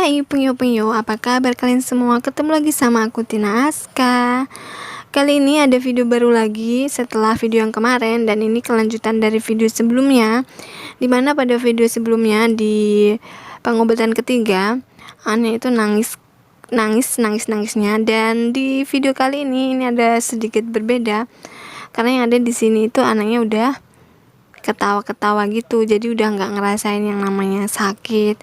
Hai Punyo-Punyo, apa kabar kalian semua? Ketemu lagi sama aku Tina Aska. Kali ini ada video baru lagi setelah video yang kemarin, dan ini kelanjutan dari video sebelumnya, dimana pada video sebelumnya di pengobatan ketiga Anya itu nangisnya, dan di video kali ini ada sedikit berbeda karena yang ada di sini itu anaknya udah ketawa-ketawa gitu, jadi udah nggak ngerasain yang namanya sakit.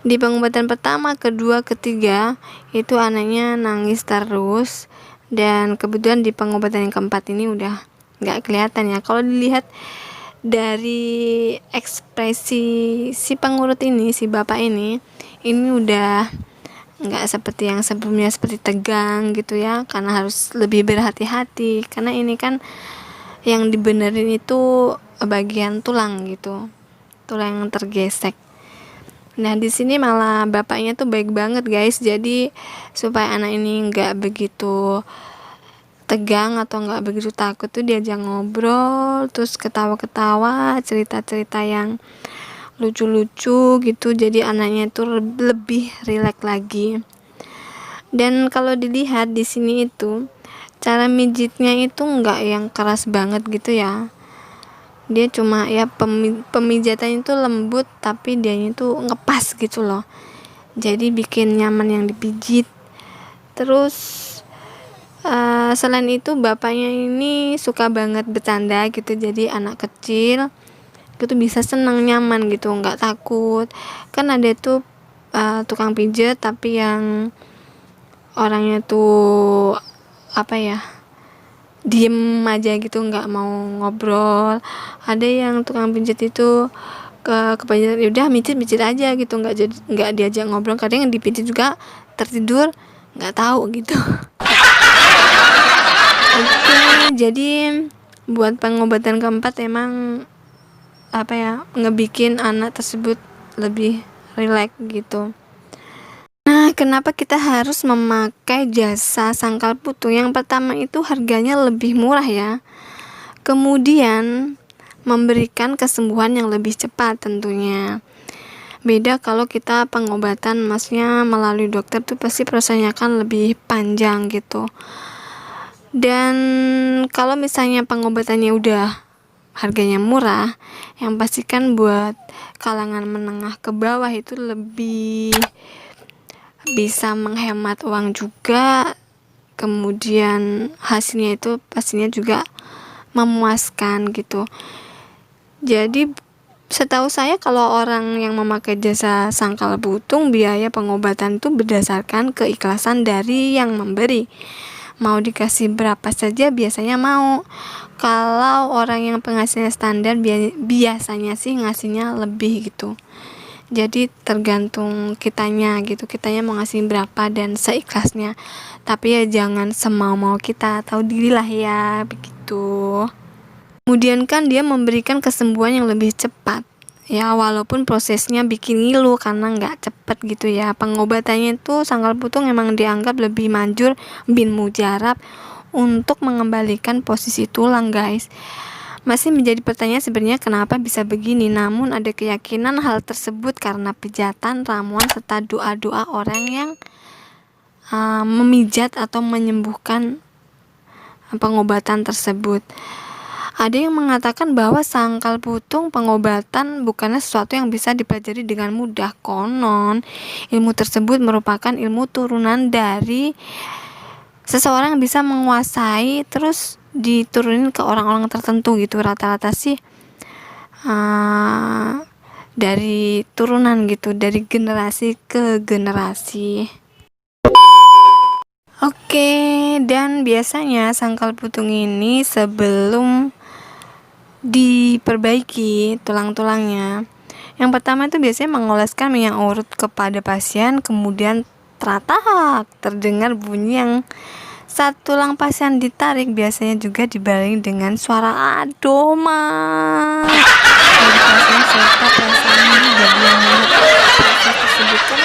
Di pengobatan pertama, kedua, ketiga itu anaknya nangis terus, dan kebetulan di pengobatan yang keempat ini udah nggak kelihatan ya. Kalau dilihat dari ekspresi si pengurut ini, si bapak ini udah nggak seperti yang sebelumnya, seperti tegang gitu ya, karena harus lebih berhati-hati karena ini kan yang dibenerin itu bagian tulang gitu, tulang yang tergesek. Nah, di sini malah bapaknya tuh baik banget guys. Jadi supaya anak ini nggak begitu tegang atau nggak begitu takut tuh diajak ngobrol, terus ketawa-ketawa, cerita-cerita yang lucu-lucu gitu. Jadi anaknya tuh lebih rileks lagi. Dan kalau dilihat di sini itu cara mijitnya itu nggak yang keras banget gitu ya. Dia cuma ya pemijatan itu lembut, tapi dianya itu ngepas gitu loh, jadi bikin nyaman yang dipijit. Terus selain itu bapaknya ini suka banget bercanda gitu, jadi anak kecil itu bisa senang, nyaman gitu, nggak takut. Kan ada tuh tukang pijat tapi yang orangnya tuh apa ya, diem aja gitu, nggak mau ngobrol. Ada yang tukang pijat itu kebanyakan udah mijit aja gitu, nggak diajak ngobrol. Kadang yang dipijit juga tertidur, nggak tahu gitu. Oke, jadi buat pengobatan keempat emang apa ya, ngebikin anak tersebut lebih rileks gitu. Nah, kenapa kita harus memakai jasa sangkal putung? Yang pertama itu harganya lebih murah ya. Kemudian memberikan kesembuhan yang lebih cepat tentunya. Beda kalau kita pengobatan, maksudnya melalui dokter tuh pasti prosesnya kan lebih panjang gitu. Dan kalau misalnya pengobatannya udah harganya murah, yang pasti kan buat kalangan menengah ke bawah itu lebih bisa menghemat uang juga, kemudian hasilnya itu pastinya juga memuaskan gitu. Jadi setahu saya kalau orang yang memakai jasa sangkal putung, biaya pengobatan itu berdasarkan keikhlasan dari yang memberi. Mau dikasih berapa saja biasanya mau. Kalau orang yang penghasilannya standar biasanya sih ngasihnya lebih gitu. Jadi tergantung kitanya gitu, kitanya mau ngasih berapa dan seikhlasnya. Tapi ya jangan semau-mau kita, tahu diri lah ya, begitu. Kemudian kan dia memberikan kesembuhan yang lebih cepat ya, walaupun prosesnya bikin ngilu karena nggak cepet gitu ya. Pengobatannya itu sangkal putung emang dianggap lebih manjur bin mujarab untuk mengembalikan posisi tulang guys. Masih menjadi pertanyaan sebenarnya kenapa bisa begini, namun ada keyakinan hal tersebut karena pijatan, ramuan, serta doa-doa orang yang memijat atau menyembuhkan pengobatan tersebut. Ada yang mengatakan bahwa sangkal putung pengobatan bukanlah sesuatu yang bisa dipelajari dengan mudah. Konon, ilmu tersebut merupakan ilmu turunan dari seseorang yang bisa menguasai, terus diturunin ke orang-orang tertentu gitu. Rata-rata sih dari turunan gitu, dari generasi ke generasi. Oke, dan biasanya sangkal putung ini sebelum diperbaiki tulang-tulangnya, yang pertama itu biasanya mengoleskan minyak urut kepada pasien, kemudian terdengar bunyi yang saat tulang pasien ditarik, biasanya juga dibarengi dengan suara adoma dari pasien serta perasaan dari yang proses tersebut kan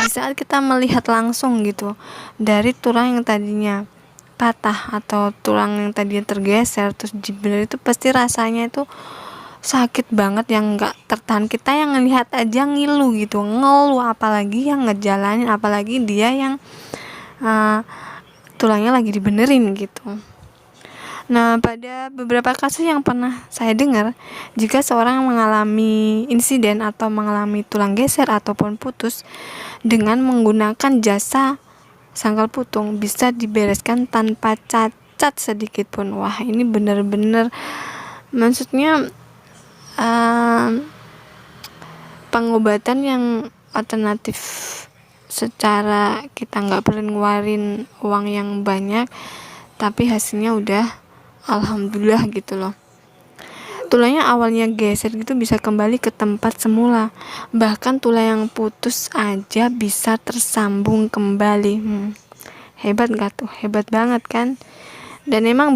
di saat kita melihat langsung gitu, dari tulang yang tadinya patah atau tulang yang tadinya tergeser terus dibenerin itu pasti rasanya itu sakit banget yang nggak tertahan. Kita yang ngelihat aja ngilu gitu, ngeluh, apalagi yang ngejalanin, apalagi dia yang tulangnya lagi dibenerin gitu. Nah, pada beberapa kasus yang pernah saya dengar, jika seorang mengalami insiden atau mengalami tulang geser ataupun putus dengan menggunakan jasa sangkal putung, bisa dibereskan tanpa cacat sedikit pun. Wah, ini benar-benar, maksudnya pengobatan yang alternatif, secara kita nggak perlu ngeluarin uang yang banyak, tapi hasilnya udah alhamdulillah gitu loh. Tulangnya awalnya geser gitu bisa kembali ke tempat semula, bahkan tulang yang putus aja bisa tersambung kembali. Hebat gak tuh? Hebat banget kan? Dan emang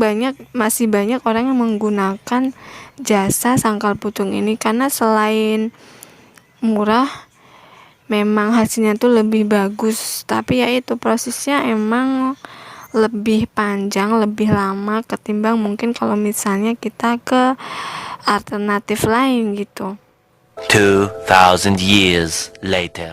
masih banyak orang yang menggunakan jasa sangkal putung ini, karena selain murah, memang hasilnya tuh lebih bagus, tapi ya itu prosesnya emang lebih panjang, lebih lama ketimbang mungkin kalau misalnya kita ke alternatif lain gitu. 2000 years later.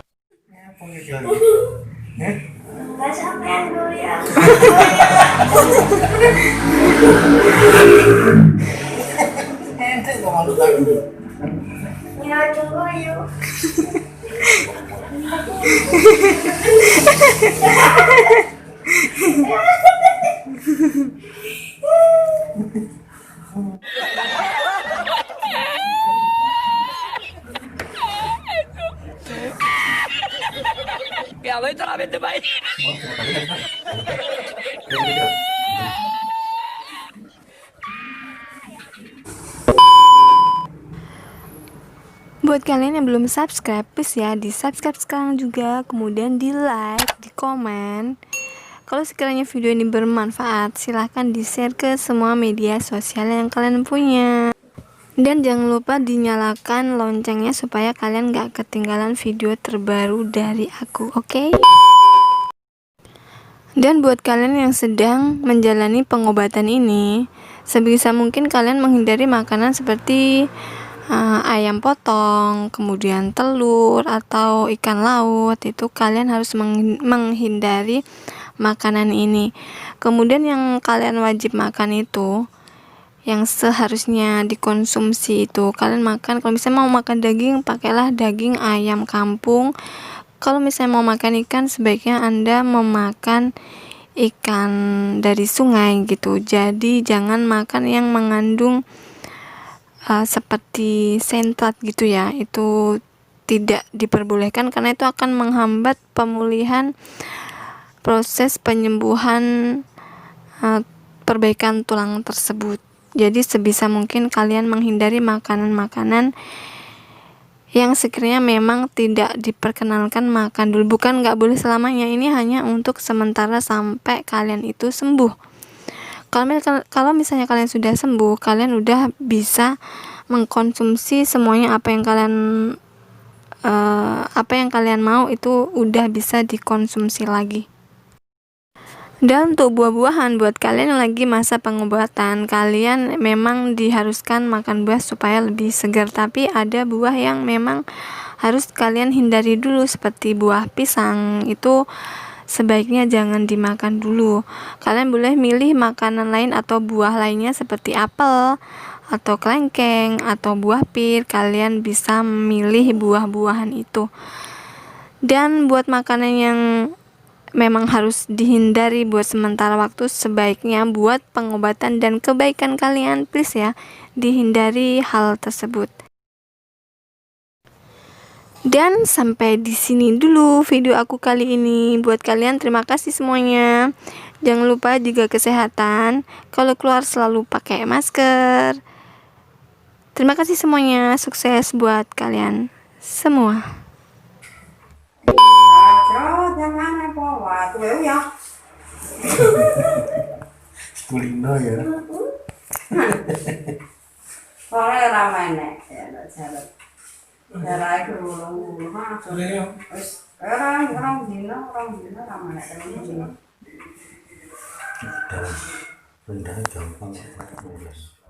Buat kalian yang belum subscribe, please ya di subscribe sekarang juga, kemudian di like, di komen. Kalau sekiranya video ini bermanfaat, silahkan di share ke semua media sosial yang kalian punya. Dan jangan lupa dinyalakan loncengnya supaya kalian gak ketinggalan video terbaru dari aku, oke? Dan buat kalian yang sedang menjalani pengobatan ini, sebisa mungkin kalian menghindari makanan seperti ayam potong, kemudian telur atau ikan laut. Itu kalian harus menghindari makanan ini. Kemudian yang kalian wajib makan itu, yang seharusnya dikonsumsi itu kalian makan. Kalau misalnya mau makan daging, pakailah daging ayam kampung. Kalau misalnya mau makan ikan, sebaiknya Anda memakan ikan dari sungai gitu. Jadi jangan makan yang mengandung seperti sentrat gitu ya. Itu tidak diperbolehkan karena itu akan menghambat pemulihan, proses penyembuhan, perbaikan tulang tersebut. Jadi sebisa mungkin kalian menghindari makanan-makanan yang sekiranya memang tidak diperkenalkan makan dulu. Bukan nggak boleh selamanya, ini hanya untuk sementara sampai kalian itu sembuh. Kalau misalnya kalian sudah sembuh, kalian udah bisa mengkonsumsi semuanya, apa yang kalian mau itu udah bisa dikonsumsi lagi. Dan untuk buah-buahan, buat kalian yang lagi masa pengobatan, kalian memang diharuskan makan buah supaya lebih segar. Tapi ada buah yang memang harus kalian hindari dulu, seperti buah pisang. Itu sebaiknya jangan dimakan dulu. Kalian boleh milih makanan lain atau buah lainnya seperti apel atau kelengkeng atau buah pir. Kalian bisa memilih buah-buahan itu. Dan buat makanan yang memang harus dihindari buat sementara waktu, sebaiknya buat pengobatan dan kebaikan kalian, please ya, dihindari hal tersebut. Dan sampai di sini dulu video aku kali ini. Buat kalian, terima kasih semuanya. Jangan lupa juga kesehatan. Kalau keluar selalu pakai masker. Terima kasih semuanya. Sukses buat kalian semua. Kulino ya. Soalnya ramai ya, nggak jalan. Jalan ke ulung-ulung, orang dino ramai Rendang gampang 14.